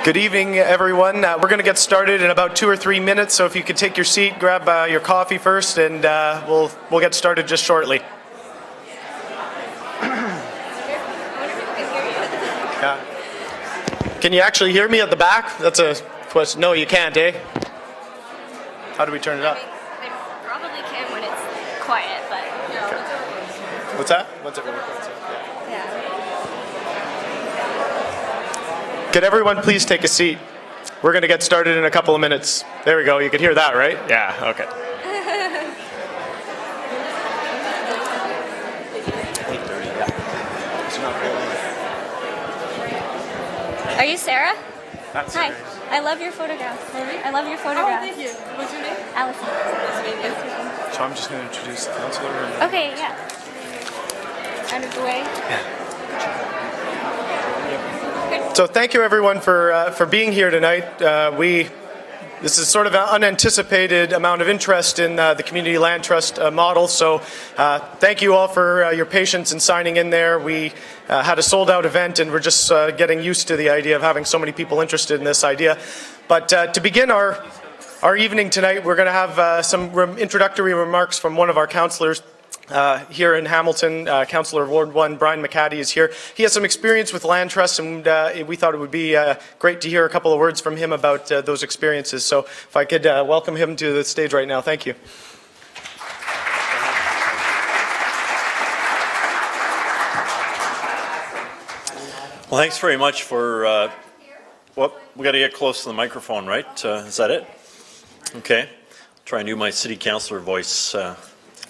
Good evening, everyone. We're going to get started in about 2 or 3 minutes, so if you could take your seat, grab your coffee first, and we'll get started just shortly. Can you actually hear me at the back? That's a question. No, you can't, eh? How do we turn it up? They probably can when it's quiet, but... Okay. What's that? What's it? Yeah. Could everyone please take a seat? We're going to get started in a couple of minutes. There we go. You could hear that, right? Yeah, okay. Are you Sarah? That's Hi. it. I love your photograph. I love your photograph. Oh, thank you. What's your name? Allison. So I'm just going to introduce the counselor. And Okay, yeah. Out of the way. So thank you, everyone, for being here tonight. This is sort of an unanticipated amount of interest in the Community Land Trust model. So thank you all for your patience in signing in there. We had a sold-out event, and we're just getting used to the idea of having so many people interested in this idea. But to begin our evening tonight, we're going to have some introductory remarks from one of our councillors. Here in Hamilton, Councillor of Ward 1, Brian McCaddy, is here. He has some experience with land trusts, and we thought it would be great to hear a couple of words from him about those experiences. So if I could welcome him to the stage right now. Thank you. Well, thanks very much for, we got to get close to the microphone, right? Is that it? Okay. Try and do my city councillor voice.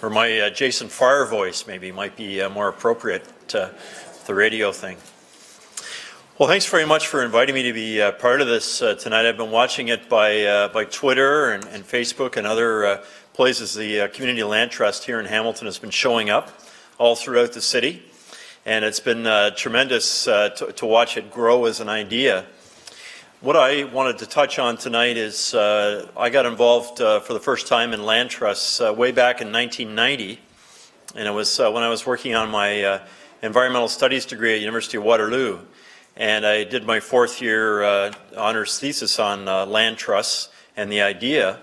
Or my Jason Farr voice maybe might be more appropriate, the radio thing. Well, thanks very much for inviting me to be part of this tonight. I've been watching it by Twitter and Facebook and other places. The Community Land Trust here in Hamilton has been showing up all throughout the city, and it's been tremendous to watch it grow as an idea. What I wanted to touch on tonight is I got involved for the first time in land trusts way back in 1990, and it was when I was working on my environmental studies degree at University of Waterloo, and I did my fourth year honors thesis on land trusts and the idea,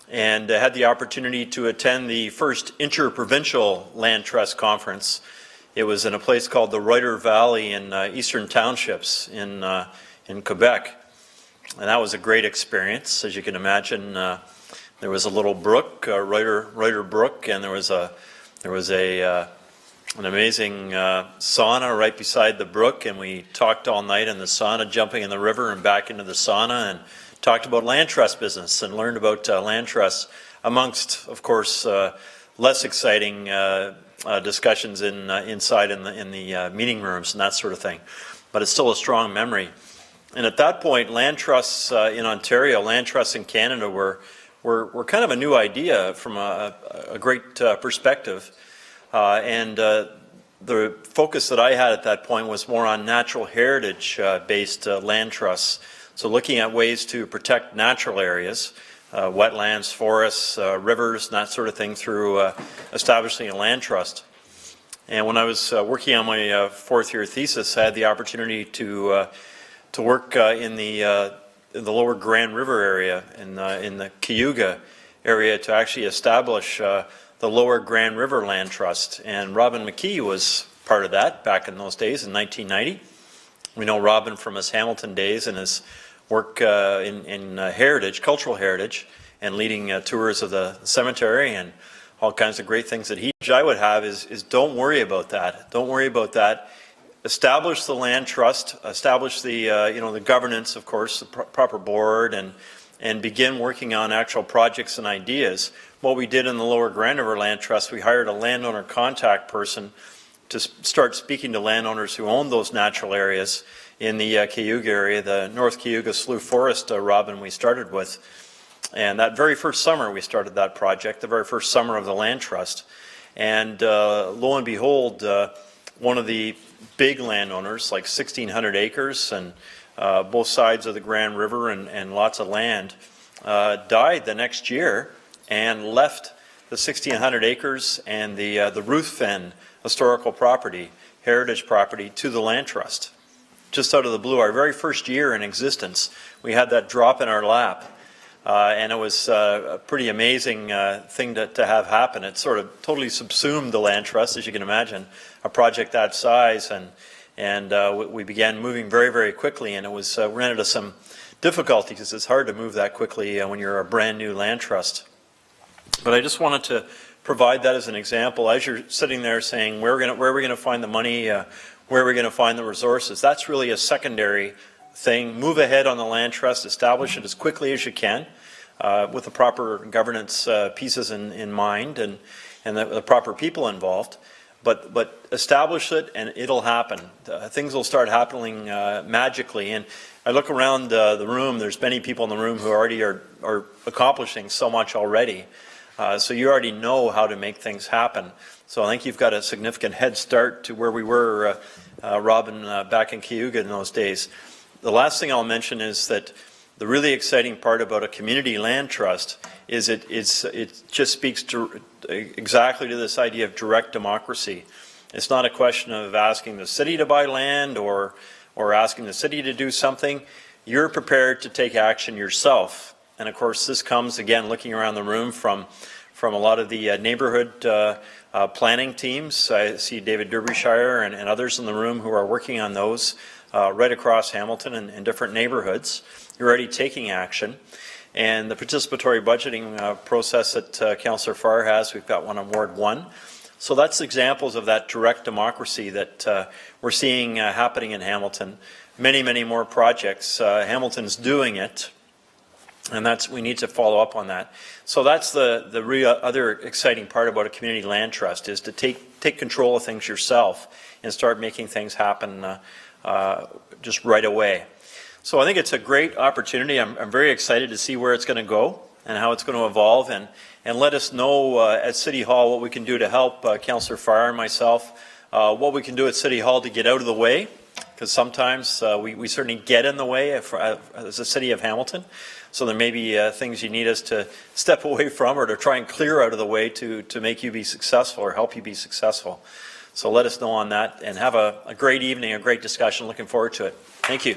and I had the opportunity to attend the first interprovincial land trust conference. It was in a place called the Reuter Valley in Eastern Townships in Quebec. And that was a great experience. As you can imagine, there was a little brook, Reuter Brook, and there was an amazing sauna right beside the brook, and we talked all night in the sauna, jumping in the river and back into the sauna, and talked about land trust business and learned about land trusts, amongst, of course, less exciting discussions inside in the meeting rooms and that sort of thing. But it's still a strong memory. And at that point, land trusts in Ontario, land trusts in Canada were kind of a new idea from a great perspective. And the focus that I had at that point was more on natural heritage-based land trusts. So looking at ways to protect natural areas, wetlands, forests, rivers, and that sort of thing through establishing a land trust. And when I was working on my fourth year thesis, I had the opportunity to work in the lower Grand River area, in the Cayuga area, to actually establish the lower Grand River Land Trust. And Robin McKee was part of that back in those days in 1990. We know Robin from his Hamilton days and his work in heritage, cultural heritage, and leading tours of the cemetery and all kinds of great things that I would have is don't worry about that. Don't worry about that. Establish the land trust, establish the the governance, of course, the proper board, and begin working on actual projects and ideas. What we did in the Lower Grand River Land Trust, we hired a landowner contact person to start speaking to landowners who own those natural areas in the Cayuga area, the North Cayuga Slough Forest, Robin, we started with. And that very first summer we started that project, the very first summer of the land trust. And lo and behold, one of the big landowners, like 1,600 acres and both sides of the Grand River and lots of land, died the next year and left the 1,600 acres and the Ruthven historical property, heritage property, to the land trust. just out of the blue, our very first year in existence, we had that drop in our lap. And it was a pretty amazing thing to have happen. It sort of totally subsumed the Land Trust, as you can imagine, a project that size. And we began moving very, very quickly, and it was ran into some difficulties because it's hard to move that quickly when you're a brand new land trust. But I just wanted to provide that as an example. As you're sitting there saying, where are we going to find the money, where are we going to find the resources, that's really a secondary thing. Move ahead on the land trust, establish it as quickly as you can with the proper governance pieces in mind and the proper people involved. But establish it and it'll happen. Things will start happening magically. And I look around the room, there's many people in the room who already are accomplishing so much already. So you already know how to make things happen. So I think you've got a significant head start to where we were, Robin, back in Cayuga in those days. The last thing I'll mention is that the really exciting part about a community land trust is it just speaks to exactly to this idea of direct democracy. It's not a question of asking the city to buy land or asking the city to do something. You're prepared to take action yourself. And of course, this comes, again, looking around the room from a lot of the neighborhood planning teams. I see David Derbyshire and others in the room who are working on those right across Hamilton and different neighborhoods. You're already taking action. And the participatory budgeting process that Councillor Farr has, we've got one on Ward 1. So that's examples of that direct democracy that we're seeing happening in Hamilton. Many, many more projects. Hamilton's doing it. And we need to follow up on that. So that's the real other exciting part about a community land trust is to take control of things yourself and start making things happen just right away. So I think it's a great opportunity. I'm very excited to see where it's going to go and how it's going to evolve, and let us know at City Hall what we can do to help Councillor Farr and myself, what we can do at City Hall to get out of the way, because sometimes we certainly get in the way as a city of Hamilton. So there may be things you need us to step away from or to try and clear out of the way to make you be successful or help you be successful. So let us know on that, and have a great evening, a great discussion. Looking forward to it. Thank you.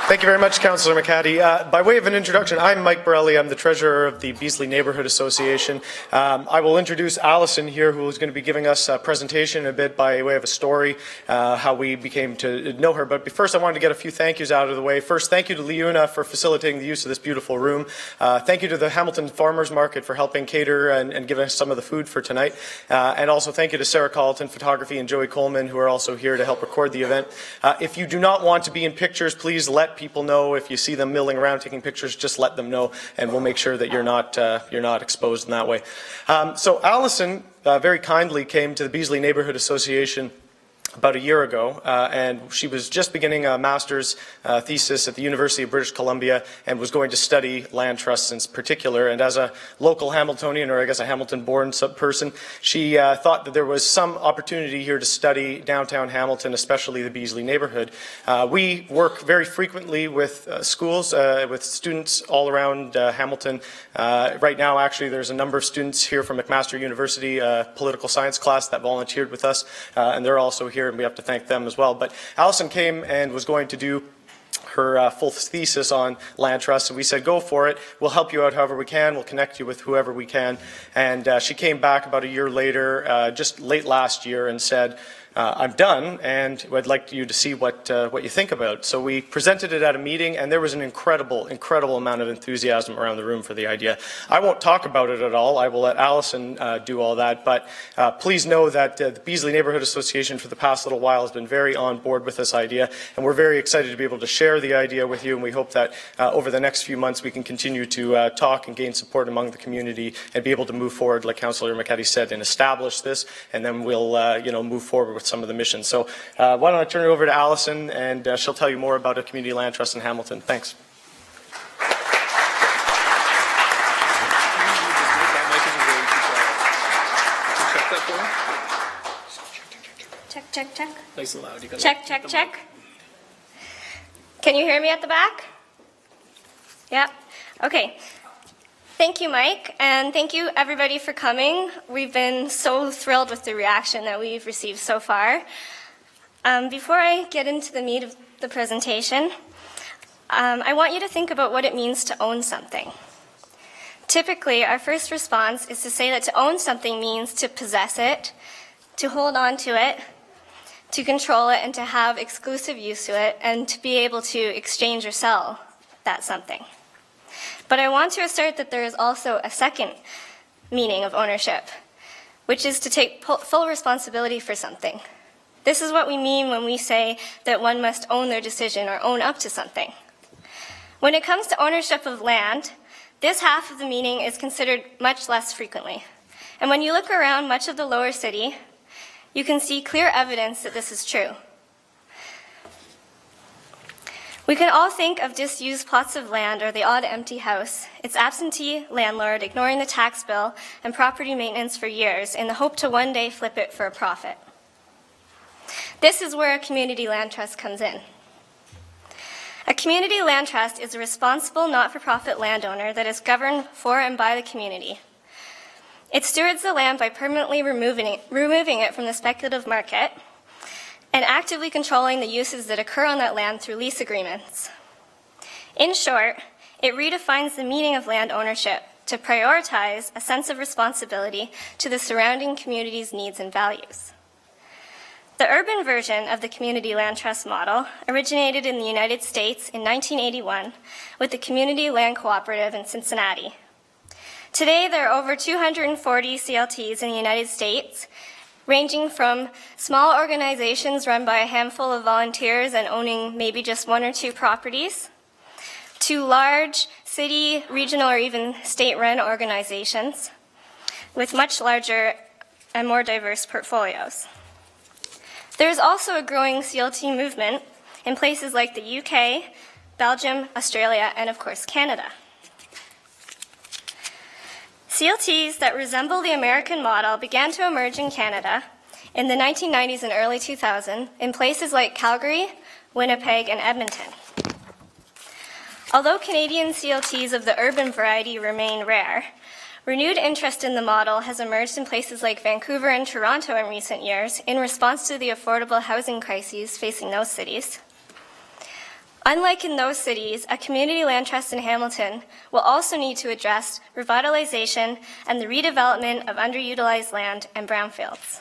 Thank you very much, Councillor McHattie. By way of an introduction, I'm Mike Borelli. I'm the treasurer of the Beasley Neighbourhood Association. I will introduce Alison here, who is going to be giving us a presentation a bit by way of a story, how we became to know her. But first, I wanted to get a few thank yous out of the way. First, thank you to Leuna for facilitating the use of this beautiful room. Thank you to the Hamilton Farmers Market for helping cater and give us some of the food for tonight. And also thank you to Sarah Colleton Photography and Joey Coleman, who are also here to help record the event. If you do not want to be in pictures, please let people know. If you see them milling around taking pictures, just let them know, and we'll make sure that you're not exposed in that way. So Alison very kindly came to the Beasley Neighbourhood Association about a year ago, and she was just beginning a master's thesis at the University of British Columbia and was going to study land trusts in particular. And as a local Hamiltonian, or I guess a Hamilton-born person, she thought that there was some opportunity here to study downtown Hamilton, especially the Beasley neighbourhood. We work very frequently with schools, with students all around Hamilton. Right now, actually, there's a number of students here from McMaster University, political science class, that volunteered with us, and they're also here, and we have to thank them as well. But Alison came and was going to do her full thesis on land trusts, and we said, go for it. We'll help you out however we can. We'll connect you with whoever we can. And she came back about a year later, just late last year, and said, I'm done, and I'd like you to see what you think about it. So we presented it at a meeting, and there was an incredible amount of enthusiasm around the room for the idea. I won't talk about it at all. I will let Alison do all that, but please know that the Beasley Neighbourhood Association for the past little while has been very on board with this idea, and we're very excited to be able to share the idea with you, and we hope that over the next few months we can continue to talk and gain support among the community and be able to move forward, like Councillor McHattie said, and establish this, and then we'll move forward with some of the missions. So why don't I turn it over to Alison, and she'll tell you more about a community land trust in Hamilton. Thanks. Check, check, check. Nice and loud. You gotta Check, check, check. Can you hear me at the back? Yeah. Okay. Thank you, Mike, and thank you everybody for coming. We've been so thrilled with the reaction that we've received so far. Before I get into the meat of the presentation, I want you to think about what it means to own something. Typically, our first response is to say that to own something means to possess it, to hold on to it, to control it, and to have exclusive use to it, and to be able to exchange or sell that something. But I want to assert that there is also a second meaning of ownership, which is to take full responsibility for something. This is what we mean when we say that one must own their decision or own up to something. When it comes to ownership of land, this half of the meaning is considered much less frequently. And when you look around much of the lower city, you can see clear evidence that this is true. We can all think of disused plots of land or the odd empty house, its absentee landlord ignoring the tax bill and property maintenance for years in the hope to one day flip it for a profit. This is where a community land trust comes in. A community land trust is a responsible, not-for-profit landowner that is governed for and by the community. It stewards the land by permanently removing it from the speculative market and actively controlling the uses that occur on that land through lease agreements. In short, it redefines the meaning of land ownership to prioritize a sense of responsibility to the surrounding community's needs and values. The urban version of the community land trust model originated in the United States in 1981 with the Community Land Cooperative in Cincinnati. Today, there are over 240 CLTs in the United States, ranging from small organizations run by a handful of volunteers and owning maybe just one or two properties, to large city, regional, or even state-run organizations with much larger and more diverse portfolios. There is also a growing CLT movement in places like the UK, Belgium, Australia, and of course Canada. CLTs that resemble the American model began to emerge in Canada in the 1990s and early 2000s in places like Calgary, Winnipeg, and Edmonton. Although Canadian CLTs of the urban variety remain rare, renewed interest in the model has emerged in places like Vancouver and Toronto in recent years in response to the affordable housing crises facing those cities. Unlike in those cities, a community land trust in Hamilton will also need to address revitalization and the redevelopment of underutilized land and brownfields.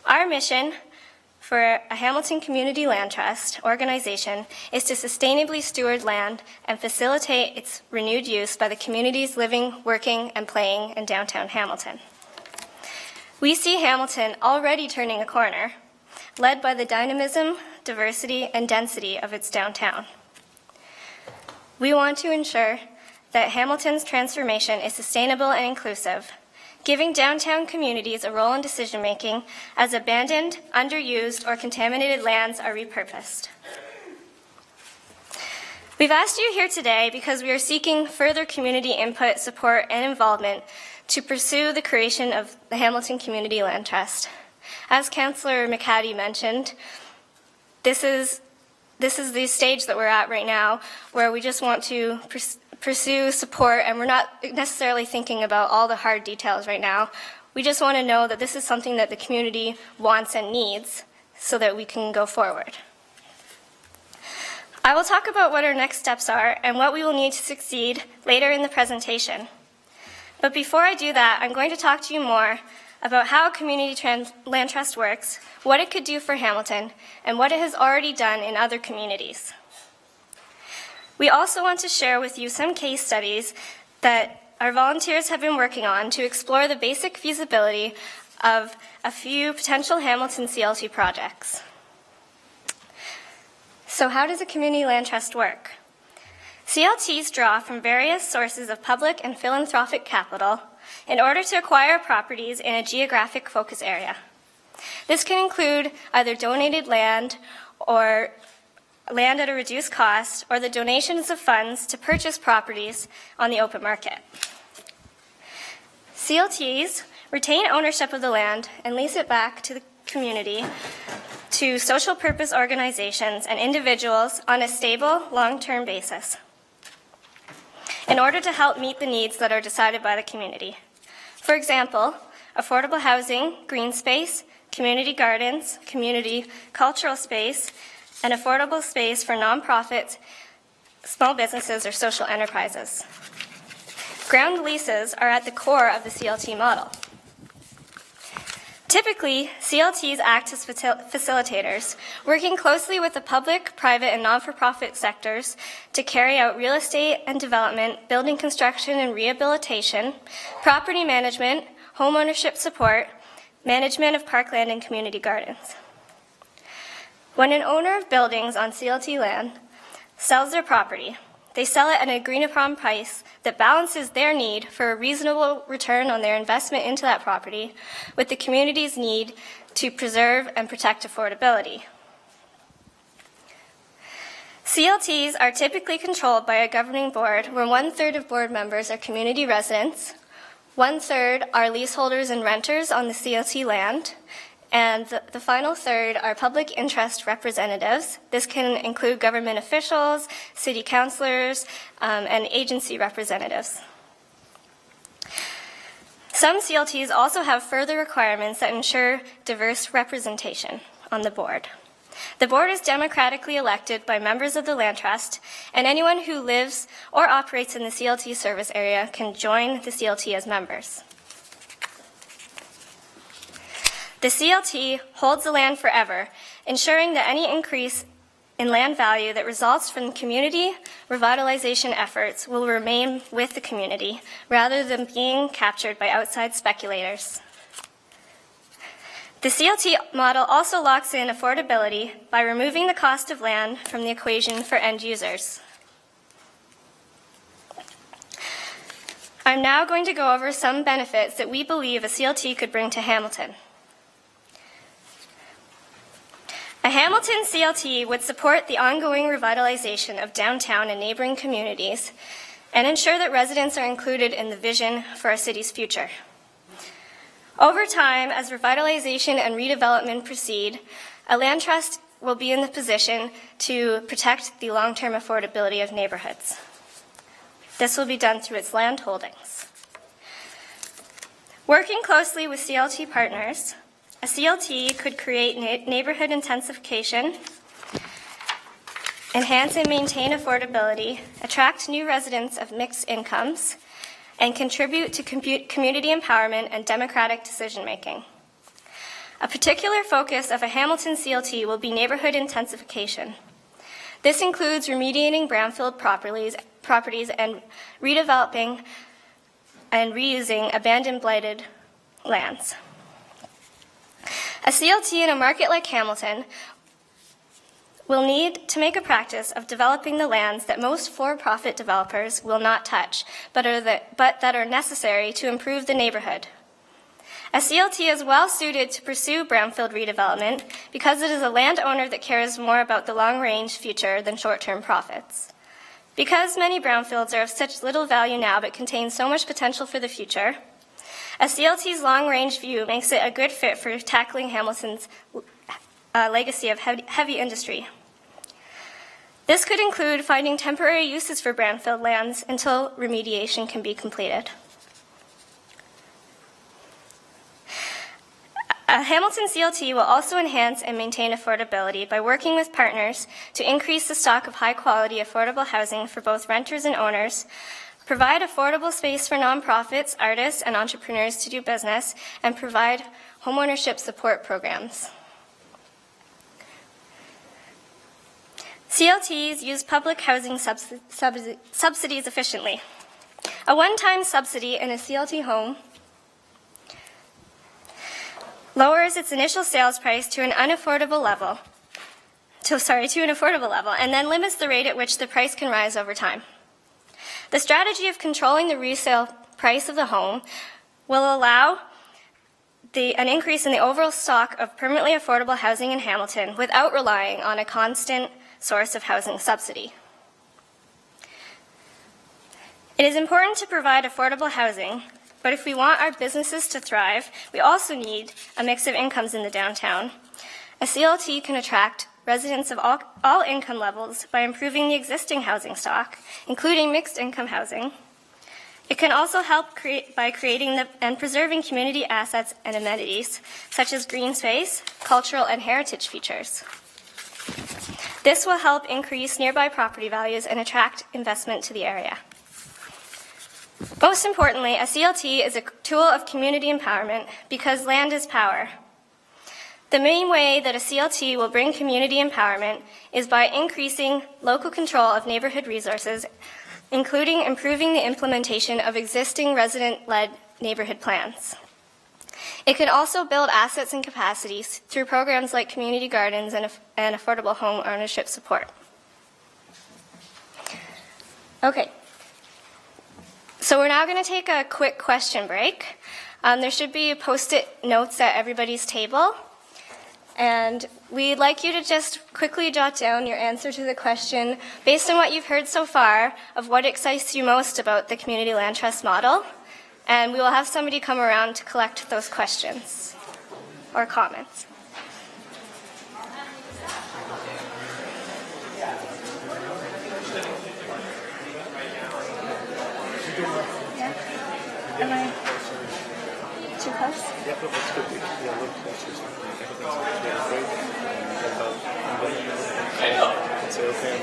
Our mission for a Hamilton Community Land Trust organization is to sustainably steward land and facilitate its renewed use by the communities living, working, and playing in downtown Hamilton. We see Hamilton already turning a corner, led by the dynamism, diversity, and density of its downtown. We want to ensure that Hamilton's transformation is sustainable and inclusive, giving downtown communities a role in decision-making as abandoned, underused, or contaminated lands are repurposed. We've asked you here today because we are seeking further community input, support, and involvement to pursue the creation of the Hamilton Community Land Trust. As Councillor McHattie mentioned, this is the stage that we're at right now, where we just want to pursue support, and we're not necessarily thinking about all the hard details right now. We just want to know that this is something that the community wants and needs so that we can go forward. I will talk about what our next steps are and what we will need to succeed later in the presentation. But before I do that, I'm going to talk to you more about how a community land trust works, what it could do for Hamilton, and what it has already done in other communities. We also want to share with you some case studies that our volunteers have been working on to explore the basic feasibility of a few potential Hamilton CLT projects. So how does a community land trust work? CLTs draw from various sources of public and philanthropic capital in order to acquire properties in a geographic focus area. This can include either donated land or land at a reduced cost, or the donations of funds to purchase properties on the open market. CLTs retain ownership of the land and lease it back to the community, to social purpose organizations and individuals on a stable, long-term basis. in order to help meet the needs that are decided by the community. For example, affordable housing, green space, community gardens, community cultural space, and affordable space for nonprofits, small businesses, or social enterprises. Ground leases are at the core of the CLT model. Typically, CLTs act as facilitators, working closely with the public, private, and non-for-profit sectors to carry out real estate and development, building construction and rehabilitation, property management, homeownership support, management of parkland and community gardens. When an owner of buildings on CLT land sells their property, they sell it at an agreed-upon price that balances their need for a reasonable return on their investment into that property with the community's need to preserve and protect affordability. CLTs are typically controlled by a governing board where 1/3 of board members are community residents, 1/3 are leaseholders and renters on the CLT land, and the final third are public interest representatives. This can include government officials, city councilors, and agency representatives. Some CLTs also have further requirements that ensure diverse representation on the board. The board is democratically elected by members of the Land Trust, and anyone who lives or operates in the CLT service area can join the CLT as members. The CLT holds the land forever, ensuring that any increase in land value that results from community revitalization efforts will remain with the community rather than being captured by outside speculators. The CLT model also locks in affordability by removing the cost of land from the equation for end users. I'm now going to go over some benefits that we believe a CLT could bring to Hamilton. A Hamilton CLT would support the ongoing revitalization of downtown and neighboring communities and ensure that residents are included in the vision for our city's future. Over time, as revitalization and redevelopment proceed, a land trust will be in the position to protect the long-term affordability of neighborhoods. This will be done through its land holdings. Working closely with CLT partners, a CLT could create neighborhood intensification, enhance and maintain affordability, attract new residents of mixed incomes, and contribute to community empowerment and democratic decision-making. A particular focus of a Hamilton CLT will be neighborhood intensification. This includes remediating brownfield properties and redeveloping and reusing abandoned blighted lands. A CLT in a market like Hamilton will need to make a practice of developing the lands that most for-profit developers will not touch, but that are necessary to improve the neighborhood. A CLT is well suited to pursue brownfield redevelopment because it is a landowner that cares more about the long-range future than short-term profits. Because many brownfields are of such little value now but contain so much potential for the future, a CLT's long-range view makes it a good fit for tackling Hamilton's legacy of heavy industry. This could include finding temporary uses for brownfield lands until remediation can be completed. A Hamilton CLT will also enhance and maintain affordability by working with partners to increase the stock of high-quality, affordable housing for both renters and owners, provide affordable space for nonprofits, artists, and entrepreneurs to do business, and provide homeownership support programs. CLTs use public housing subsidies efficiently. A one-time subsidy in a CLT home lowers its initial sales price to an affordable level, and then limits the rate at which the price can rise over time. The strategy of controlling the resale price of the home will allow an increase in the overall stock of permanently affordable housing in Hamilton without relying on a constant source of housing subsidy. It is important to provide affordable housing, but if we want our businesses to thrive, we also need a mix of incomes in the downtown. A CLT can attract residents of all income levels by improving the existing housing stock, including mixed income housing, It can also help by creating and preserving community assets and amenities, such as green space, cultural and heritage features. This will help increase nearby property values and attract investment to the area. Most importantly, a CLT is a tool of community empowerment because land is power. The main way that a CLT will bring community empowerment is by increasing local control of neighborhood resources, including improving the implementation of existing resident-led neighborhood plans. It can also build assets and capacities through programs like community gardens and affordable home ownership support. Okay. So we're now going to take a quick question break. There should be Post-it notes at everybody's table. And we'd like you to just quickly jot down your answer to the question based on what you've heard so far of what excites you most about the Community Land Trust model. And we will have somebody come around to collect those questions or comments. Yeah? Am I too close? Yeah, but that's good. Yeah, look, that's just say,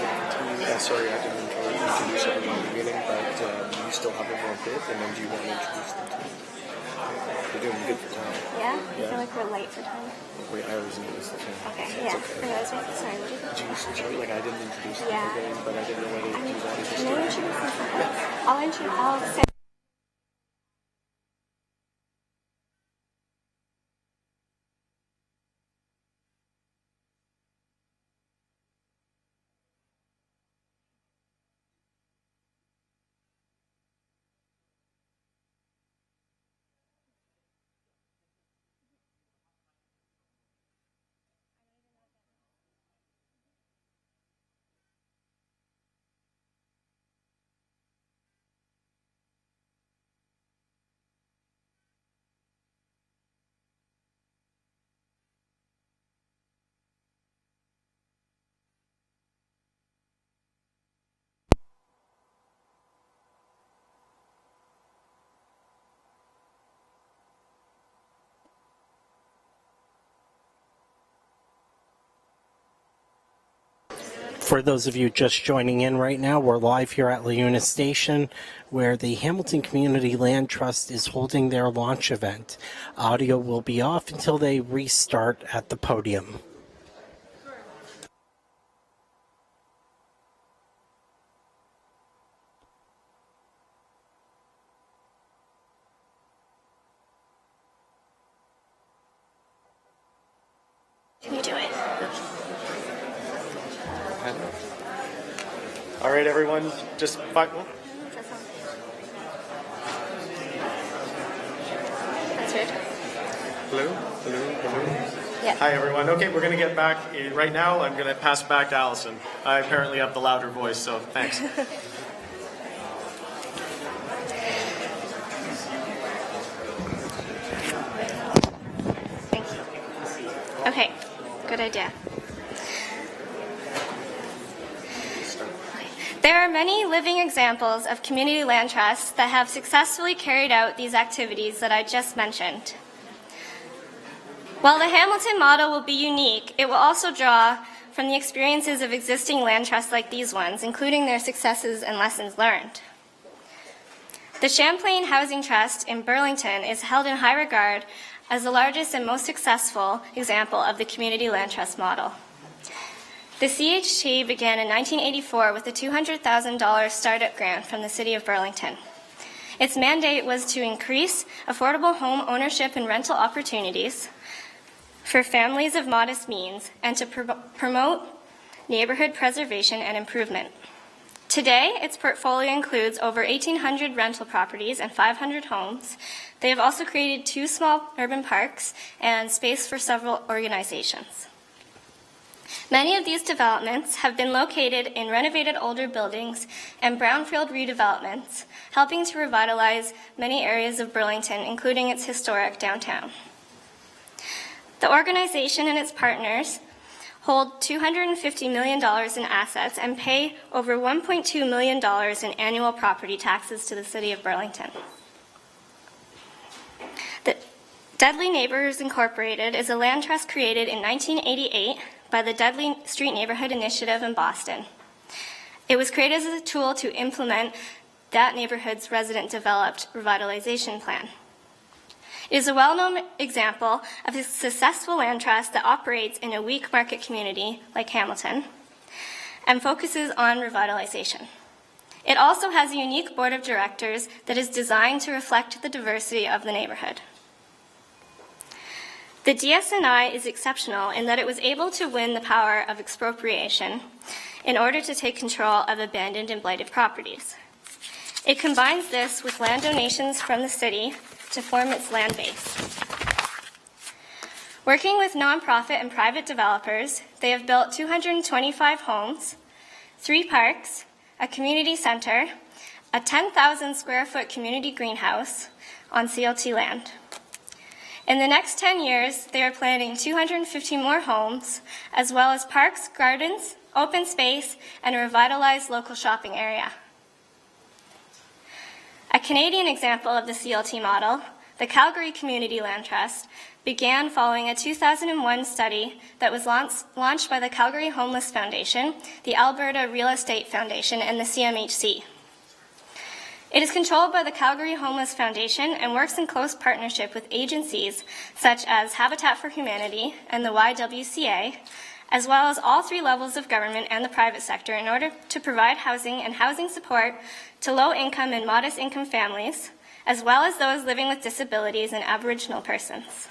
okay, sorry, I didn't introduce everyone at the beginning, but you still have one more bit, and then do you want to introduce them to me? You're doing good for time. Yeah? I feel like we're late for time. Wait, I always introduced the thing. Okay, It's yeah. okay. Sorry, would you? Sorry, like I didn't introduce them Yeah. again, but I didn't know whether you wanted to Can you start. introduce yourself? I'll say. For those of you just joining in right now, we're live here at LaUna Station, where the Hamilton Community Land Trust is holding their launch event. Audio will be off until they restart at the podium. Can you do it? All right, everyone, just That's weird. hello. Yeah. Hi, everyone. Okay, we're going to get back. Right now, I'm going to pass back to Allison. I apparently have the louder voice, so thanks. Thank you. Okay, good idea. There are many living examples of community land trusts that have successfully carried out these activities that I just mentioned. While the Hamilton model will be unique, it will also draw from the experiences of existing land trusts like these ones, including their successes and lessons learned. The Champlain Housing Trust in Burlington is held in high regard as the largest and most successful example of the community land trust model. The CHT began in 1984 with a $200,000 startup grant from the City of Burlington. Its mandate was to increase affordable home ownership and rental opportunities for families of modest means and to promote neighborhood preservation and improvement. Today, its portfolio includes over 1,800 rental properties and 500 homes. They have also created 2 small urban parks and space for several organizations. Many of these developments have been located in renovated older buildings and brownfield redevelopments, helping to revitalize many areas of Burlington, including its historic downtown. The organization and its partners hold $250 million in assets, and pay over $1.2 million in annual property taxes to the City of Burlington. The Dudley Neighbors Incorporated is a land trust created in 1988 by the Dudley Street Neighborhood Initiative in Boston. It was created as a tool to implement that neighborhood's resident-developed revitalization plan. It is a well-known example of a successful land trust that operates in a weak market community like Hamilton and focuses on revitalization. It also has a unique board of directors that is designed to reflect the diversity of the neighborhood. The DSNI is exceptional in that it was able to win the power of expropriation in order to take control of abandoned and blighted properties. It combines this with land donations from the city to form its land base. Working with nonprofit and private developers, they have built 225 homes, 3 parks, a community center, a 10,000 square foot community greenhouse on CLT land. In the next 10 years, they are planning 250 more homes, as well as parks, gardens, open space, and a revitalized local shopping area. A Canadian example of the CLT model, the Calgary Community Land Trust, began following a 2001 study that was launched by the Calgary Homeless Foundation, the Alberta Real Estate Foundation, and the CMHC. It is controlled by the Calgary Homeless Foundation and works in close partnership with agencies such as Habitat for Humanity and the YWCA, as well as all 3 levels of government and the private sector in order to provide housing and housing support to low-income and modest-income families, as well as those living with disabilities and Aboriginal persons.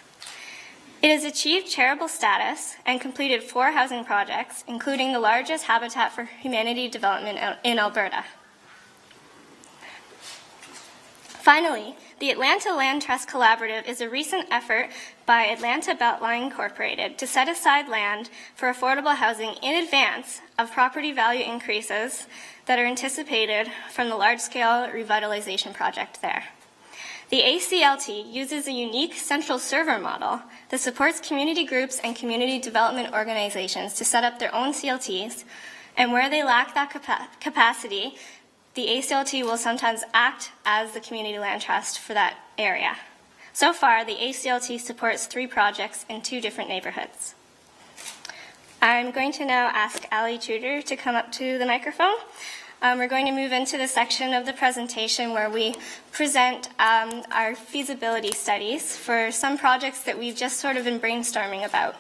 It has achieved charitable status and completed 4 housing projects, including the largest Habitat for Humanity development in Alberta. Finally, the Atlanta Land Trust Collaborative is a recent effort by Atlanta Beltline Incorporated to set aside land for affordable housing in advance of property value increases that are anticipated from the large-scale revitalization project there. The ACLT uses a unique central server model that supports community groups and community development organizations to set up their own CLTs, and where they lack that capacity, the ACLT will sometimes act as the community land trust for that area. So far, the ACLT supports 3 projects in 2 different neighborhoods. I'm going to now ask Ali Tudor to come up to the microphone. We're going to move into the section of the presentation where we present our feasibility studies for some projects that we've just sort of been brainstorming about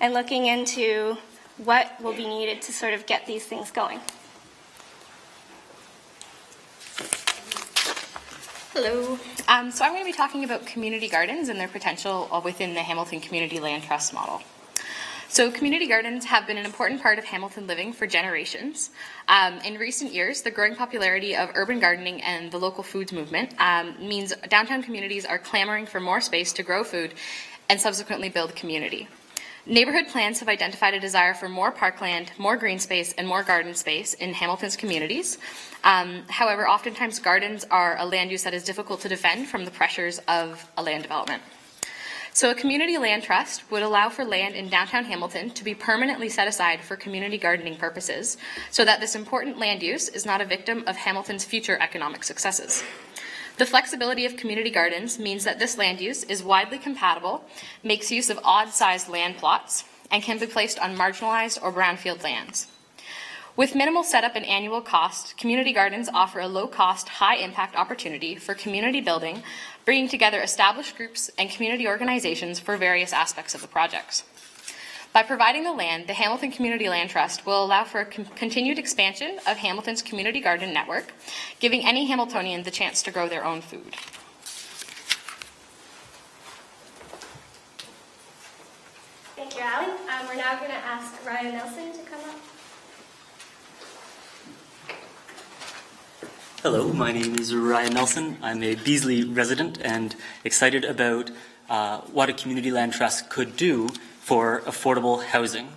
and looking into what will be needed to sort of get these things going. Hello. So I'm going to be talking about community gardens and their potential within the Hamilton Community Land Trust model. So community gardens have been an important part of Hamilton living for generations. In recent years, the growing popularity of urban gardening and the local foods movement means downtown communities are clamoring for more space to grow food and subsequently build community. Neighborhood plans have identified a desire for more parkland, more green space, and more garden space in Hamilton's communities. However, oftentimes gardens are a land use that is difficult to defend from the pressures of a land development. So a community land trust would allow for land in downtown Hamilton to be permanently set aside for community gardening purposes, so that this important land use is not a victim of Hamilton's future economic successes. The flexibility of community gardens means that this land use is widely compatible, makes use of odd-sized land plots, and can be placed on marginalized or brownfield lands. With minimal setup and annual cost, community gardens offer a low-cost, high-impact opportunity for community building, bringing together established groups and community organizations for various aspects of the projects. By providing the land, the Hamilton Community Land Trust will allow for a continued expansion of Hamilton's community garden network, giving any Hamiltonian the chance to grow their own food. Thank you, Ali. We're now going to ask Ryan Nelson to come up. Hello, my name is Ryan Nelson. I'm a Beasley resident and excited about what a community land trust could do for affordable housing.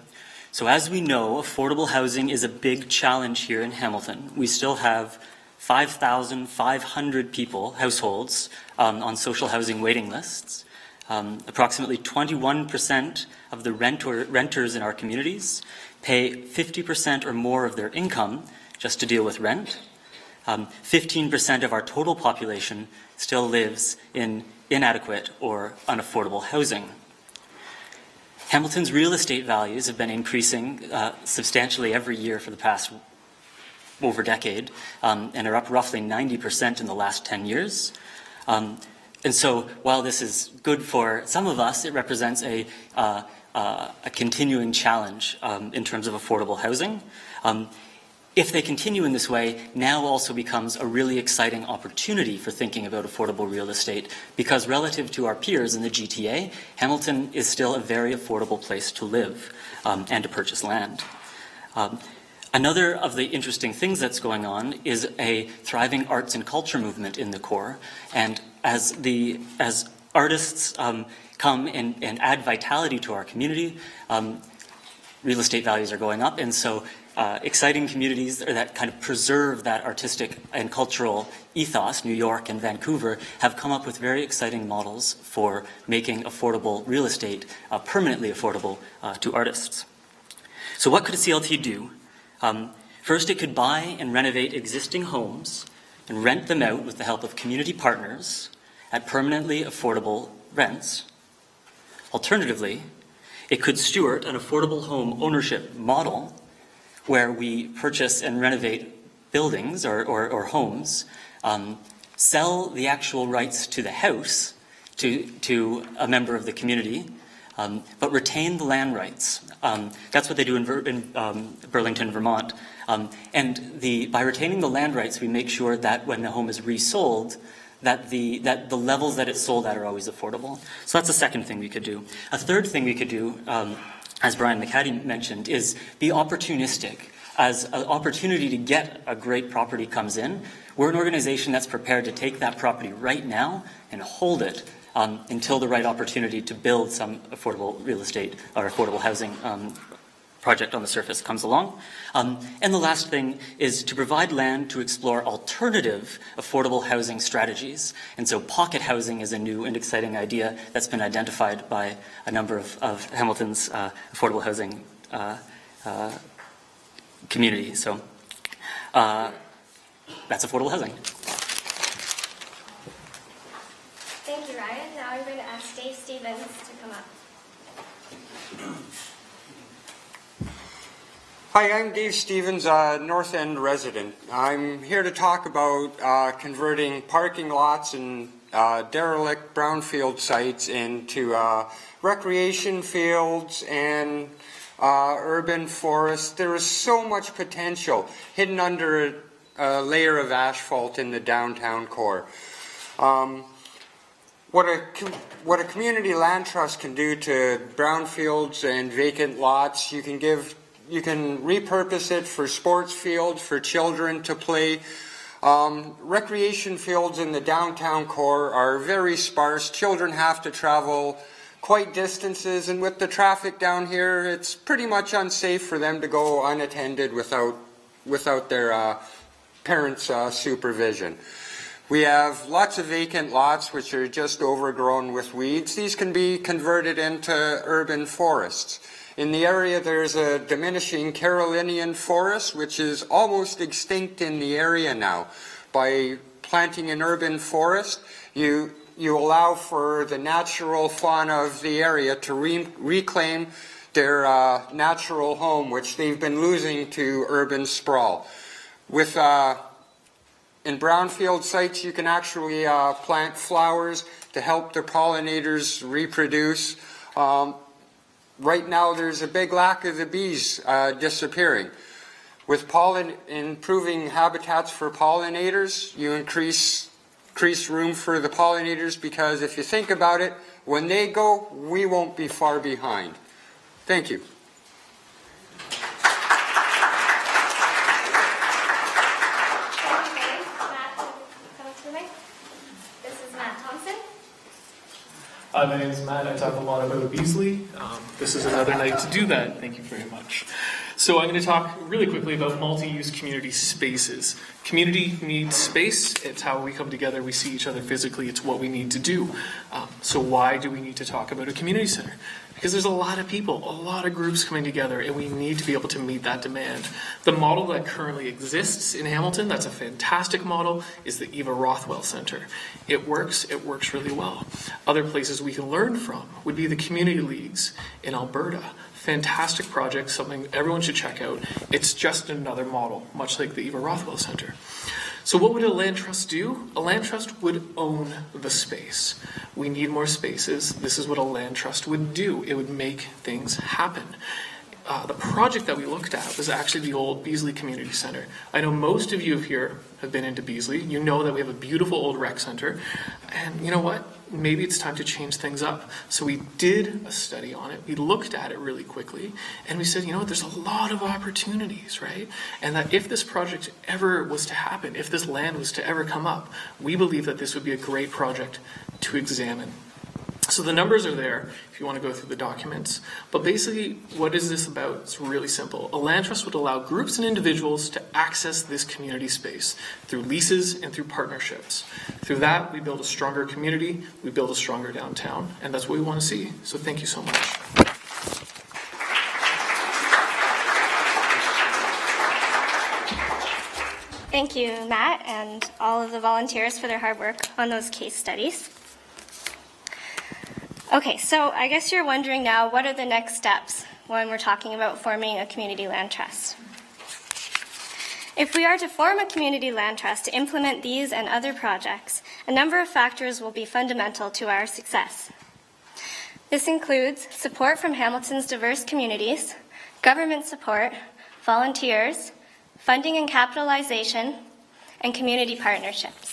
So as we know, affordable housing is a big challenge here in Hamilton. We still have 5,500 households on social housing waiting lists. Approximately 21% of the renters in our communities pay 50% or more of their income just to deal with rent. 15% of our total population still lives in inadequate or unaffordable housing. Hamilton's real estate values have been increasing substantially every year for the past over a decade, and are up roughly 90% in the last 10 years. And so while this is good for some of us, it represents a continuing challenge in terms of affordable housing. If they continue in this way, now also becomes a really exciting opportunity for thinking about affordable real estate, because relative to our peers in the GTA, Hamilton is still a very affordable place to live and to purchase land. Another of the interesting things that's going on is a thriving arts and culture movement in the core. And as artists come and add vitality to our community, real estate values are going up. And so exciting communities that kind of preserve that artistic and cultural ethos, New York and Vancouver, have come up with very exciting models for making affordable real estate permanently affordable to artists. So what could a CLT do? First, it could buy and renovate existing homes and rent them out with the help of community partners at permanently affordable rents. Alternatively, it could steward an affordable home ownership model where we purchase and renovate buildings or homes, sell the actual rights to the house to a member of the community, but retain the land rights. That's what they do in Burlington, Vermont. By retaining the land rights, we make sure that when the home is resold, that the levels that it's sold at are always affordable. So that's the second thing we could do. A third thing we could do, as Brian McCaddy mentioned, is be opportunistic. As an opportunity to get a great property comes in, we're an organization that's prepared to take that property right now and hold it until the right opportunity to build some affordable real estate or affordable housing project on the surface comes along. And the last thing is to provide land to explore alternative affordable housing strategies. And so pocket housing is a new and exciting idea that's been identified by a number of Hamilton's affordable housing community. So that's affordable housing. Thank you, Ryan. Now I'm going to ask Dave Stevens to come up. Hi, I'm Dave Stevens, North End resident. I'm here to talk about converting parking lots and derelict brownfield sites into recreation fields and urban forests. There is so much potential hidden under a layer of asphalt in the downtown core. What a community land trust can do to brownfields and vacant lots, you can repurpose it for sports fields for children to play. Recreation fields in the downtown core are very sparse. Children have to travel quite distances, and with the traffic down here, it's pretty much unsafe for them to go unattended without their parents' supervision. We have lots of vacant lots which are just overgrown with weeds. These can be converted into urban forests. In the area, there's a diminishing Carolinian forest, which is almost extinct in the area now. By planting an urban forest, you allow for the natural fauna of the area to reclaim their natural home, which they've been losing to urban sprawl. In brownfield sites, you can actually plant flowers to help the pollinators reproduce. Right now, there's a big lack of the bees disappearing. With improving habitats for pollinators, you increase room for the pollinators, because if you think about it, when they go, we won't be far behind. Thank you. Hi, my name is Matt. I talk a lot about Beasley. This is another night to do that. Thank you very much. So I'm going to talk really quickly about multi-use community spaces. Community needs space. It's how we come together. We see each other physically. It's what we need to do. So why do we need to talk about a community center? Because there's a lot of people, a lot of groups coming together, and we need to be able to meet that demand. The model that currently exists in Hamilton, that's a fantastic model, is the Eva Rothwell Center. It works really well. Other places we can learn from would be the community leagues in Alberta. Fantastic project, something everyone should check out. It's just another model, much like the Eva Rothwell Center. So what would a land trust do? A land trust would own the space. We need more spaces. This is what a land trust would do. It would make things happen. The project that we looked at was actually the old Beasley Community Center. I know most of you here have been into Beasley. You know that we have a beautiful old rec center. And you know what? Maybe it's time to change things up. So we did a study on it. We looked at it really quickly. And we said, you know what? There's a lot of opportunities, right? And that if this project ever was to happen, if this land was to ever come up, we believe that this would be a great project to examine. So the numbers are there if you want to go through the documents. But basically, what is this about? It's really simple. A land trust would allow groups and individuals to access this community space through leases and through partnerships. Through that, we build a stronger community, we build a stronger downtown, and that's what we want to see. So thank you so much. Thank you, Matt, and all of the volunteers for their hard work on those case studies. Okay, so I guess you're wondering now, what are the next steps when we're talking about forming a community land trust? If we are to form a community land trust to implement these and other projects, a number of factors will be fundamental to our success. This includes support from Hamilton's diverse communities, government support, volunteers, funding and capitalization, and community partnerships.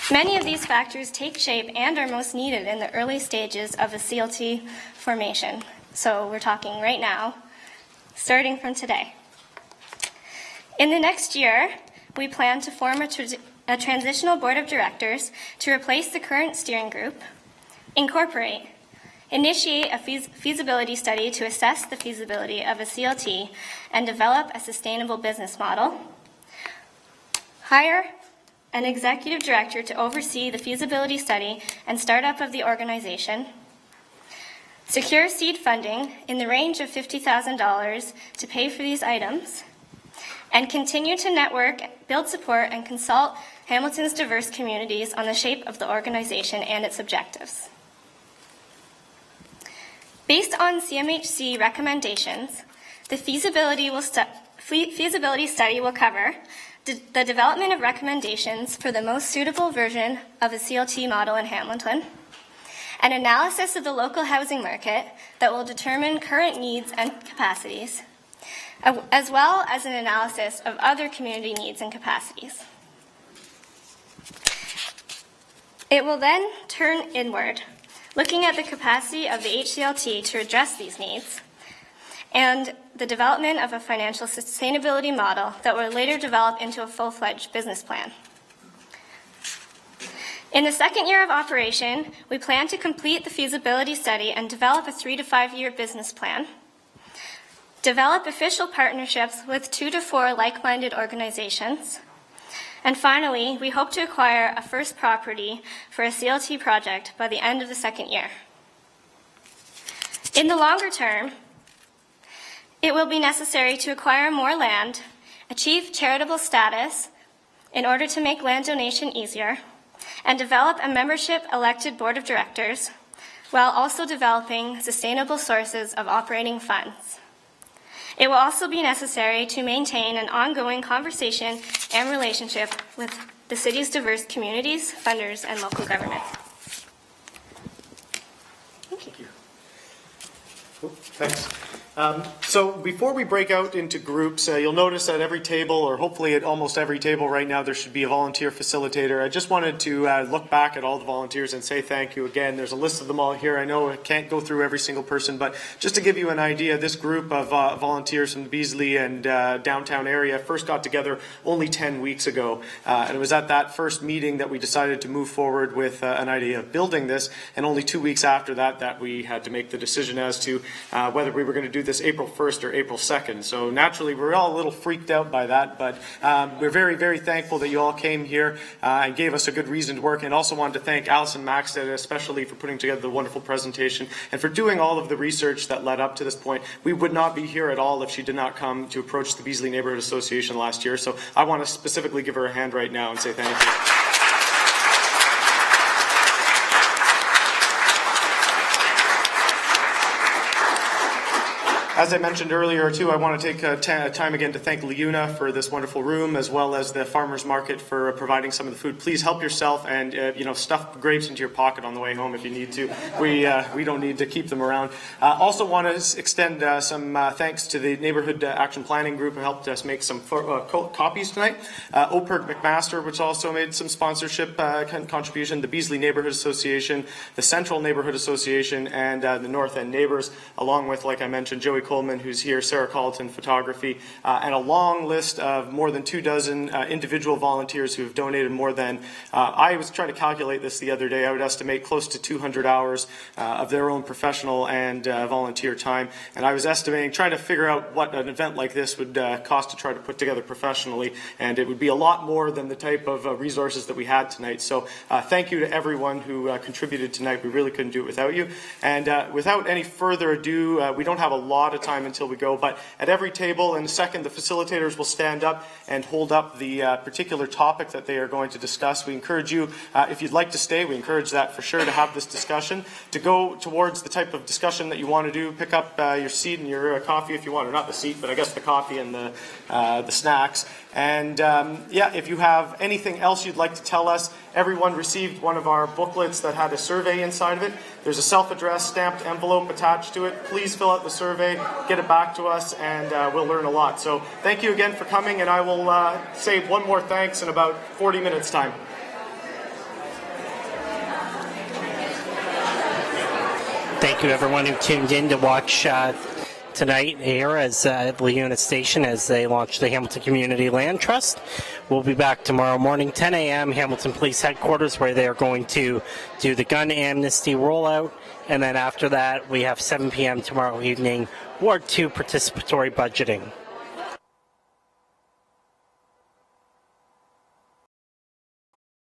Many of these factors take shape and are most needed in the early stages of a CLT formation. So we're talking right now, starting from today. In the next year, we plan to form a transitional board of directors to replace the current steering group, initiate a feasibility study to assess the feasibility of a CLT and develop a sustainable business model, hire an executive director to oversee the feasibility study and startup of the organization, secure seed funding in the range of $50,000 to pay for these items, and continue to network, build support, and consult Hamilton's diverse communities on the shape of the organization and its objectives. Based on CMHC recommendations, the feasibility study will cover the development of recommendations for the most suitable version of a CLT model in Hamilton, an analysis of the local housing market that will determine current needs and capacities, as well as an analysis of other community needs and capacities. It will then turn inward, looking at the capacity of the HCLT to address these needs, and the development of a financial sustainability model that will later develop into a full-fledged business plan. In the second year of operation, we plan to complete the feasibility study and develop a 3 to 5 year business plan, develop official partnerships with 2 to 4 like-minded organizations, and finally, we hope to acquire a first property for a CLT project by the end of the second year. In the longer term, it will be necessary to acquire more land, achieve charitable status in order to make land donation easier, and develop a membership-elected board of directors, while also developing sustainable sources of operating funds. It will also be necessary to maintain an ongoing conversation and relationship with the city's diverse communities, funders, and local government. Thank you. Cool. Thanks. So before we break out into groups, you'll notice at every table, or hopefully at almost every table right now, there should be a volunteer facilitator. I just wanted to look back at all the volunteers and say thank you again. There's a list of them all here. I know I can't go through every single person, but just to give you an idea, this group of volunteers from the Beasley and downtown area first got together only 10 weeks ago. And it was at that first meeting that we decided to move forward with an idea of building this. And only 2 weeks after that we had to make the decision as to whether we were going to do this April 1st or April 2nd. So naturally, we're all a little freaked out by that, but we're very, very thankful that you all came here and gave us a good reason to work. And also wanted to thank Alison Maxted especially for putting together the wonderful presentation and for doing all of the research that led up to this point. We would not be here at all if she did not come to approach the Beasley Neighborhood Association last year. So I want to specifically give her a hand right now and say thank you. As I mentioned earlier, too, I want to take time again to thank LiUNA for this wonderful room, as well as the Farmers Market for providing some of the food. Please help yourself and stuff grapes into your pocket on the way home if you need to. We don't need to keep them around. Also want to extend some thanks to the Neighborhood Action Planning Group who helped us make some copies tonight. OPERG McMaster, which also made some sponsorship contribution, the Beasley Neighborhood Association, the Central Neighborhood Association, and the North End Neighbors, along with, like I mentioned, Joey Coleman, who's here, Sarah Colleton Photography, and a long list of more than 24 individual volunteers who have donated more than, I was trying to calculate this the other day, I would estimate close to 200 hours of their own professional and volunteer time. And I was estimating, trying to figure out what an event like this would cost to try to put together professionally, and it would be a lot more than the type of resources that we had tonight. So thank you to everyone who contributed tonight. We really couldn't do it without you. And without any further ado, we don't have a lot of time until we go, but at every table in a second the facilitators will stand up and hold up the particular topic that they are going to discuss. We encourage you, if you'd like to stay, we encourage that for sure, to have this discussion, to go towards the type of discussion that you want to do. Pick up your seat and your coffee if you want, or not the seat, but I guess the coffee and the snacks. And if you have anything else you'd like to tell us, everyone received one of our booklets that had a survey inside of it. There's a self-addressed stamped envelope attached to it. Please fill out the survey, get it back to us, and we'll learn a lot. So thank you again for coming, and I will say one more thanks in about 40 minutes' time. Thank you, everyone who tuned in to watch tonight here as at LiUNA Station as they launch the Hamilton Community Land Trust. We'll be back tomorrow morning, 10 a.m., Hamilton Police Headquarters, where they are going to do the gun amnesty rollout. And then after that, we have 7 p.m. tomorrow evening, Ward 2 participatory budgeting.